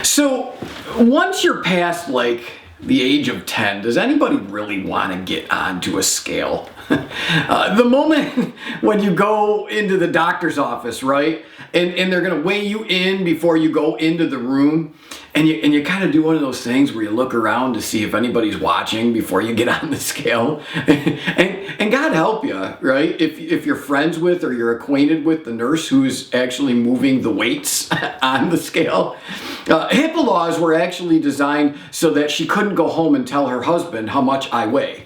So, once you're past like the age of 10, does anybody really want to get onto a scale? The moment when you go into the doctor's office, right? And they're going to weigh you in before you go into the room. And you kind of do one of those things where you look around to see if anybody's watching before you get on the scale. and God help you, right? If you're friends with or you're acquainted with the nurse who's actually moving the weights on the scale. HIPAA laws were actually designed so that she couldn't go home and tell her husband how much I weigh.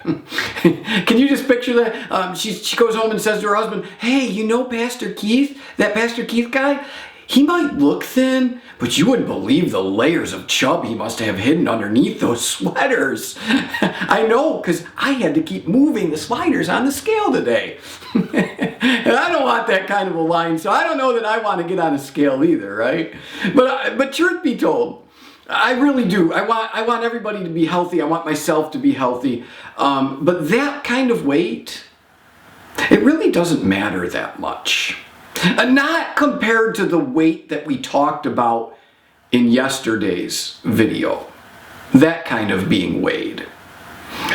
Can you just picture that? She goes home and says to her husband, "Hey, you know Pastor Keith? That Pastor Keith guy? He might look thin, but you wouldn't believe the layers of chub he must have hidden underneath those sweaters." I know, because I had to keep moving the sliders on the scale today. And I don't want that kind of a line, so I don't know that I want to get on a scale either, right? But truth be told, I really do. I want everybody to be healthy. I want myself to be healthy. But that kind of weight, it really doesn't matter that much. Not compared to the weight that we talked about in yesterday's video. That kind of being weighed.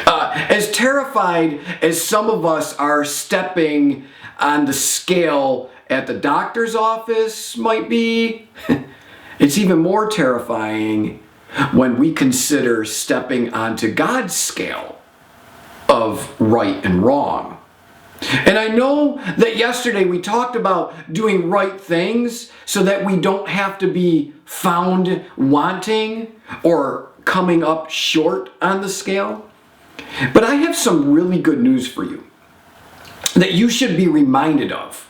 As terrified as some of us are stepping on the scale at the doctor's office might be, it's even more terrifying when we consider stepping onto God's scale of right and wrong. And I know that yesterday we talked about doing right things so that we don't have to be found wanting or coming up short on the scale. But I have some really good news for you that you should be reminded of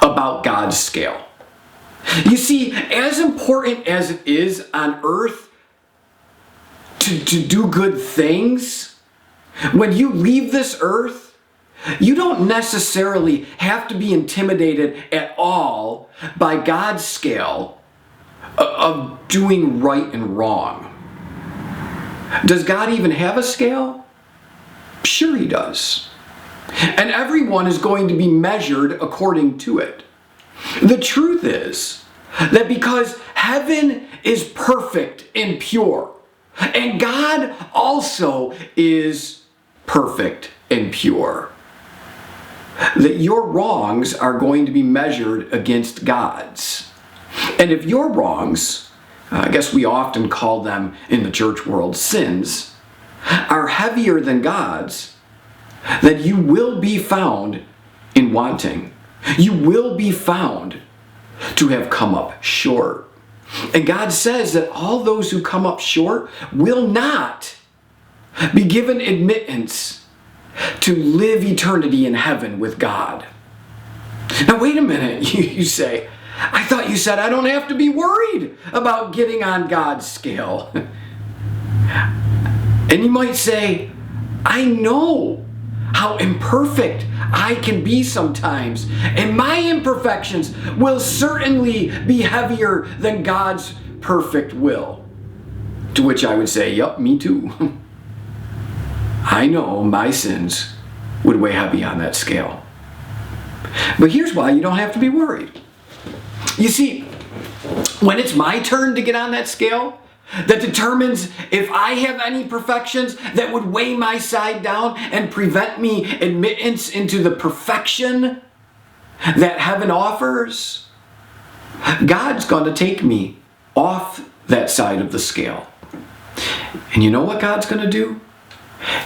about God's scale. You see, as important as it is on earth to do good things, when you leave this earth, you don't necessarily have to be intimidated at all by God's scale of doing right and wrong. Does God even have a scale? Sure he does. And everyone is going to be measured according to it. The truth is that because heaven is perfect and pure, and God also is perfect and pure, that your wrongs are going to be measured against God's. And if your wrongs, I guess we often call them in the church world sins, are heavier than God's, then you will be found in wanting. You will be found to have come up short. And God says that all those who come up short will not be given admittance to live eternity in heaven with God. Now wait a minute, you say. I thought you said I don't have to be worried about getting on God's scale. And you might say, I know how imperfect I can be sometimes, and my imperfections will certainly be heavier than God's perfect will. To which I would say, yup, me too. I know my sins would weigh heavy on that scale. But here's why you don't have to be worried. You see, when it's my turn to get on that scale that determines if I have any perfections that would weigh my side down and prevent me admittance into the perfection that heaven offers, God's going to take me off that side of the scale. And you know what God's going to do?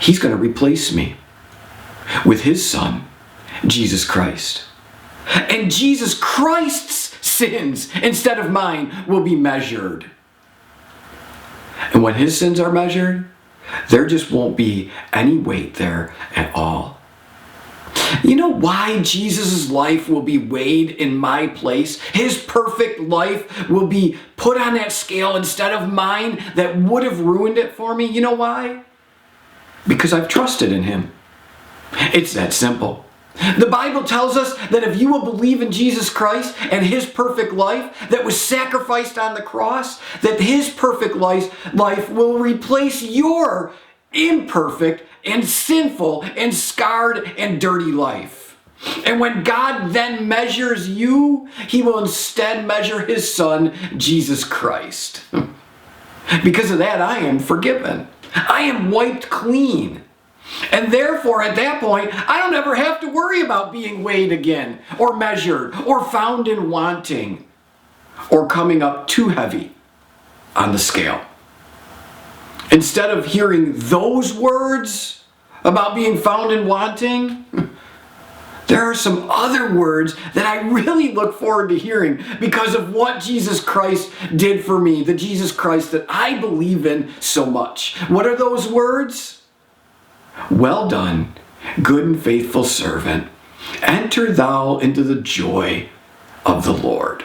He's going to replace me with his son, Jesus Christ. And Jesus Christ's sins, instead of mine, will be measured. And when his sins are measured, there just won't be any weight there at all. You know why Jesus' life will be weighed in my place? His perfect life will be put on that scale instead of mine that would have ruined it for me. You know why? Because I've trusted in him. It's that simple. The Bible tells us that if you will believe in Jesus Christ and his perfect life that was sacrificed on the cross, that his perfect life will replace your imperfect and sinful and scarred and dirty life. And when God then measures you, he will instead measure his son, Jesus Christ. Because of that, I am forgiven. I am wiped clean. And therefore, at that point, I don't ever have to worry about being weighed again, or measured, or found in wanting, or coming up too heavy on the scale. Instead of hearing those words about being found in wanting, there are some other words that I really look forward to hearing because of what Jesus Christ did for me, the Jesus Christ that I believe in so much. What are those words? Well done, good and faithful servant. Enter thou into the joy of the Lord.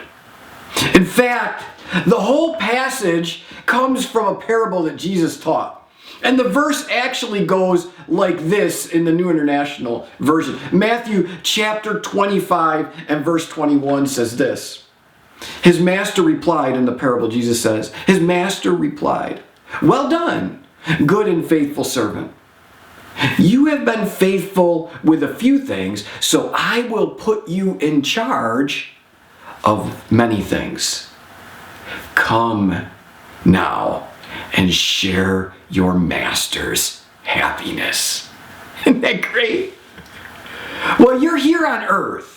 In fact, the whole passage comes from a parable that Jesus taught. And the verse actually goes like this in the New International Version. Matthew chapter 25 and verse 21 says this. His master replied, in the parable Jesus says, his master replied, well done, good and faithful servant. You have been faithful with a few things, so I will put you in charge of many things. Come now and share your master's happiness. Isn't that great? Well, you're here on earth.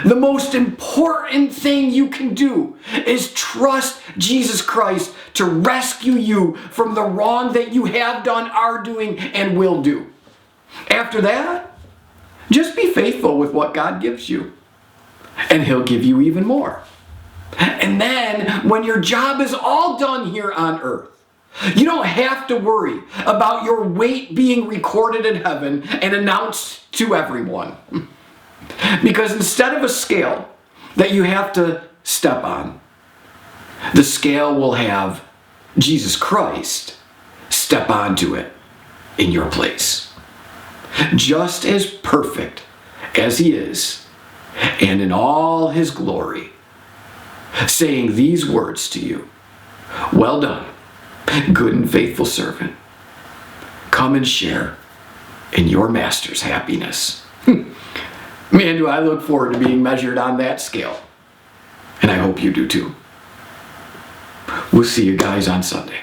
The most important thing you can do is trust Jesus Christ to rescue you from the wrong that you have done, are doing, and will do. After that, just be faithful with what God gives you, and he'll give you even more. And then, when your job is all done here on earth, you don't have to worry about your weight being recorded in heaven and announced to everyone. Because instead of a scale that you have to step on, the scale will have Jesus Christ step onto it in your place. Just as perfect as he is, and in all his glory, saying these words to you, well done, good and faithful servant. Come and share in your master's happiness. Man, do I look forward to being measured on that scale. And I hope you do too. We'll see you guys on Sunday.